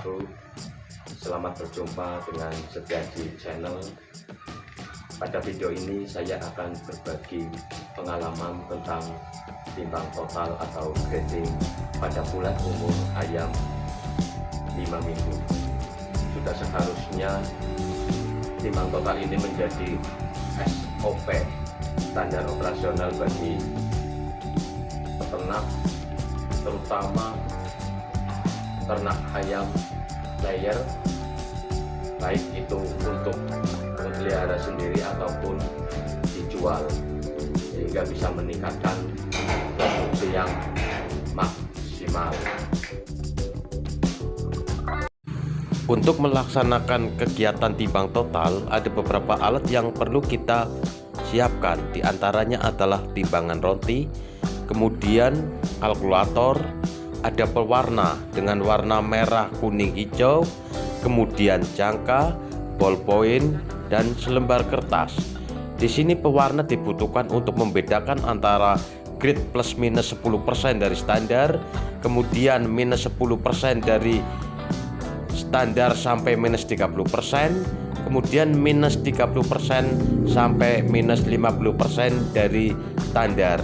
wabarakatuh. Selamat berjumpa dengan Setiaji Channel. Pada video ini saya akan berbagi pengalaman tentang timbang total atau grading pada bulan umur ayam 5 minggu. Sudah seharusnya timbang total ini menjadi SOP, standar operasional bagi peternak, terutama ternak ayam layer, baik itu untuk memelihara sendiri ataupun dijual, sehingga bisa meningkatkan produksi yang maksimal. Untuk melaksanakan kegiatan timbang total, ada beberapa alat yang perlu kita siapkan. Di antaranya adalah timbangan roti, kemudian kalkulator, ada pewarna dengan warna merah, kuning, hijau, kemudian jangka, ballpoint, dan selembar kertas. Di sini pewarna dibutuhkan untuk membedakan antara grade plus minus 10% dari standar, kemudian minus 10% dari standar sampai minus 30%, kemudian minus 30% sampai minus 50% dari standar.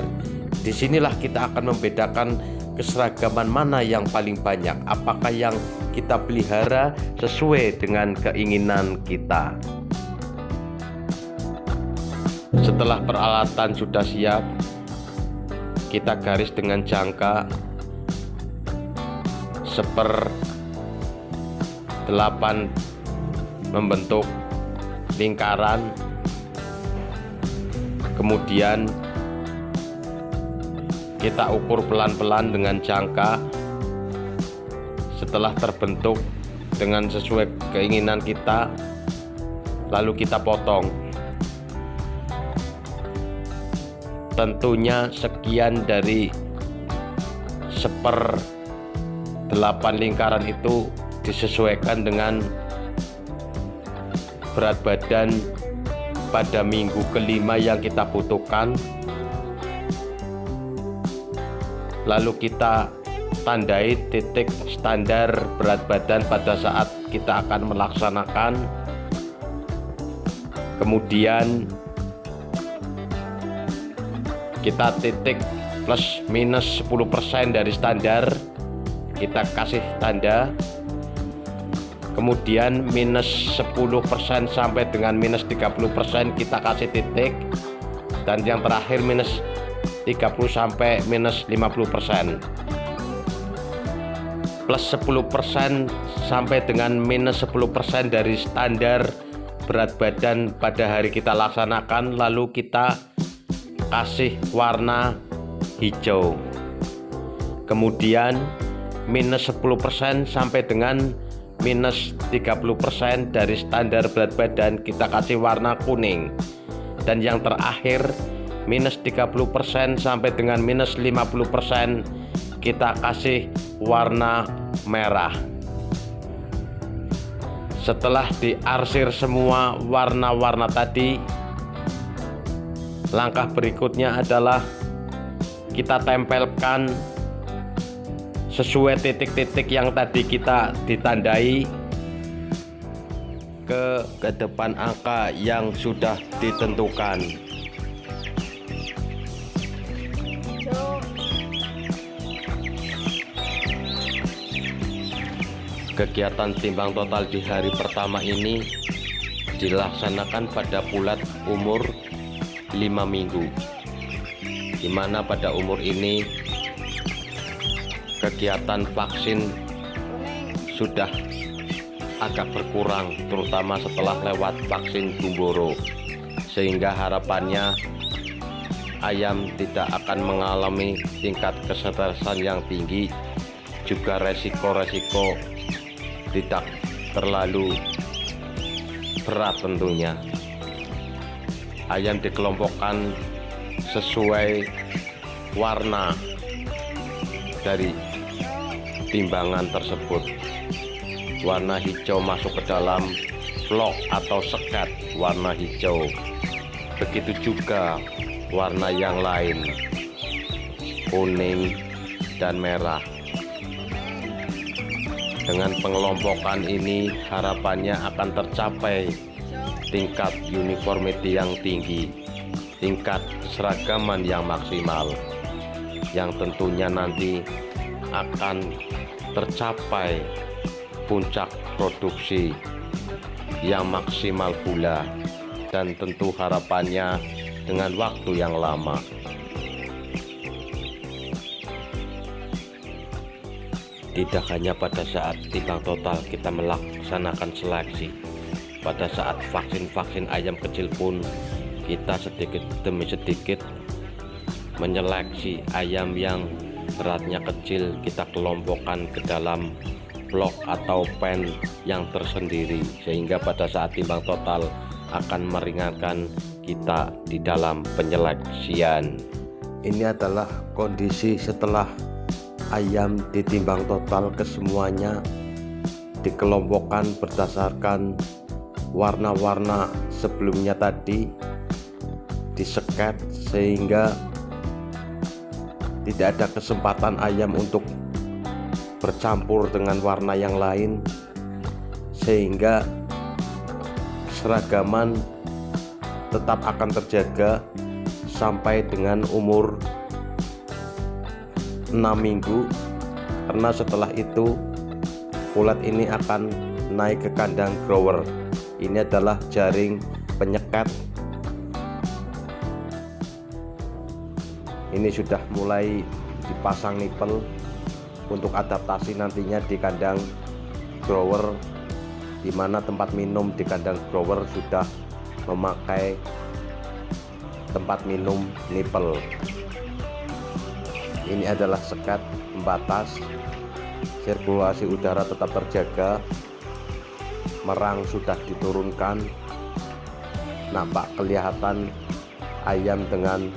Disinilah kita akan membedakan keseragaman mana yang paling banyak, apakah yang kita pelihara sesuai dengan keinginan kita. Setelah peralatan sudah siap, kita garis dengan jangka 1/8 membentuk lingkaran, kemudian kita ukur pelan-pelan dengan jangka. Setelah terbentuk dengan sesuai keinginan kita, lalu kita potong. Tentunya sekian dari 1/8 lingkaran itu disesuaikan dengan berat badan pada minggu kelima yang kita butuhkan. Lalu kita tandai titik standar berat badan pada saat kita akan melaksanakan. Kemudian kita titik plus minus 10% dari standar, kita kasih tanda. Kemudian minus 10% sampai dengan minus 30% kita kasih titik. Dan yang terakhir minus 30 sampai minus 50%. Plus 10% sampai dengan minus 10% dari standar berat badan pada hari kita laksanakan. Lalu kita kasih warna hijau. Kemudian minus 10% sampai dengan minus 30% dari standar berat badan kita kasih warna kuning. Dan yang terakhir minus 30% sampai dengan minus 50% kita kasih warna merah. Setelah diarsir semua warna-warna tadi, langkah berikutnya adalah kita tempelkan sesuai titik-titik yang tadi kita ditandai ke depan angka yang sudah ditentukan. Kegiatan timbang total di hari pertama ini dilaksanakan pada bulan umur 5 minggu, di mana pada umur ini kegiatan vaksin sudah agak berkurang, terutama setelah lewat vaksin Gumboro, sehingga harapannya ayam tidak akan mengalami tingkat kesetresan yang tinggi, juga resiko-resiko tidak terlalu berat tentunya. Ayam dikelompokkan sesuai warna dari timbangan tersebut. Warna hijau masuk ke dalam vlog atau sekat warna hijau. Begitu juga warna yang lain, kuning dan merah. Dengan pengelompokan ini harapannya akan tercapai tingkat uniformity yang tinggi, tingkat seragaman yang maksimal, yang tentunya nanti akan tercapai puncak produksi yang maksimal pula, dan tentu harapannya dengan waktu yang lama. Tidak hanya pada saat timbang total kita melaksanakan seleksi, pada saat vaksin-vaksin ayam kecil pun kita sedikit demi sedikit menyeleksi ayam yang beratnya kecil, kita kelompokkan ke dalam blok atau pen yang tersendiri, sehingga pada saat timbang total akan meringankan kita di dalam penyeleksian. Ini adalah kondisi setelah ayam ditimbang total kesemuanya, dikelompokkan berdasarkan warna-warna sebelumnya tadi, diseket sehingga tidak ada kesempatan ayam untuk bercampur dengan warna yang lain, sehingga keseragaman tetap akan terjaga sampai dengan umur 6 minggu, karena setelah itu ulat ini akan naik ke kandang grower. Ini adalah jaring penyeket. Ini sudah mulai dipasang nipel untuk adaptasi nantinya di kandang grower, di mana tempat minum di kandang grower sudah memakai tempat minum nipel. Ini adalah sekat pembatas, sirkulasi udara tetap terjaga, merang sudah diturunkan, nampak kelihatan ayam dengan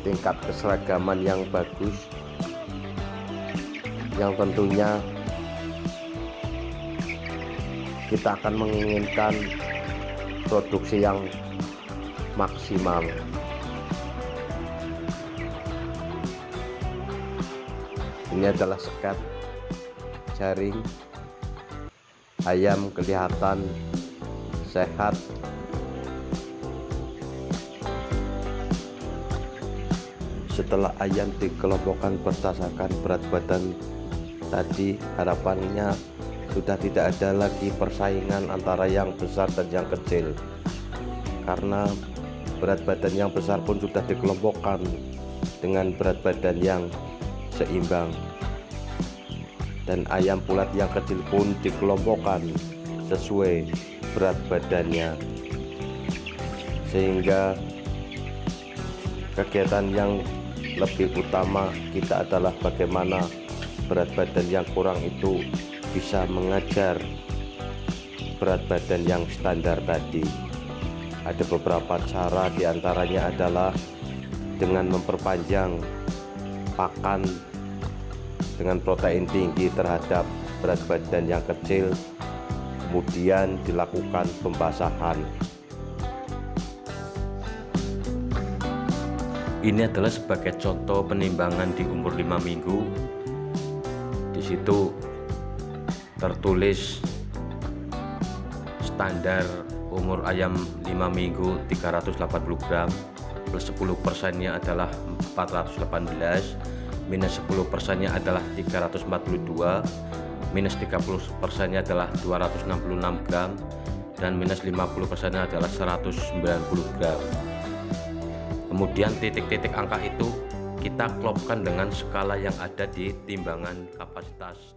tingkat keseragaman yang bagus, yang tentunya kita akan menginginkan produksi yang maksimal. Ini adalah sekat jaring, ayam kelihatan sehat. Setelah ayam dikelompokkan berdasarkan berat badan tadi, harapannya sudah tidak ada lagi persaingan antara yang besar dan yang kecil, karena berat badan yang besar pun sudah dikelompokkan dengan berat badan yang seimbang, dan ayam pulat yang kecil pun dikelompokkan sesuai berat badannya, sehingga kegiatan yang lebih utama kita adalah bagaimana berat badan yang kurang itu bisa mengejar berat badan yang standar tadi. Ada beberapa cara, diantaranya adalah dengan memperpanjang pakan dengan protein tinggi terhadap berat badan yang kecil, kemudian dilakukan pembasahan. Ini adalah sebagai contoh penimbangan di umur 5 minggu. Di situ tertulis standar umur ayam 5 minggu 380 gram, plus 10%-nya adalah 418, minus 10%-nya adalah 342, minus 30%-nya adalah 266 gram, dan minus 50%-nya adalah 190 gram. Kemudian titik-titik angka itu kita klopkan dengan skala yang ada di timbangan kapasitas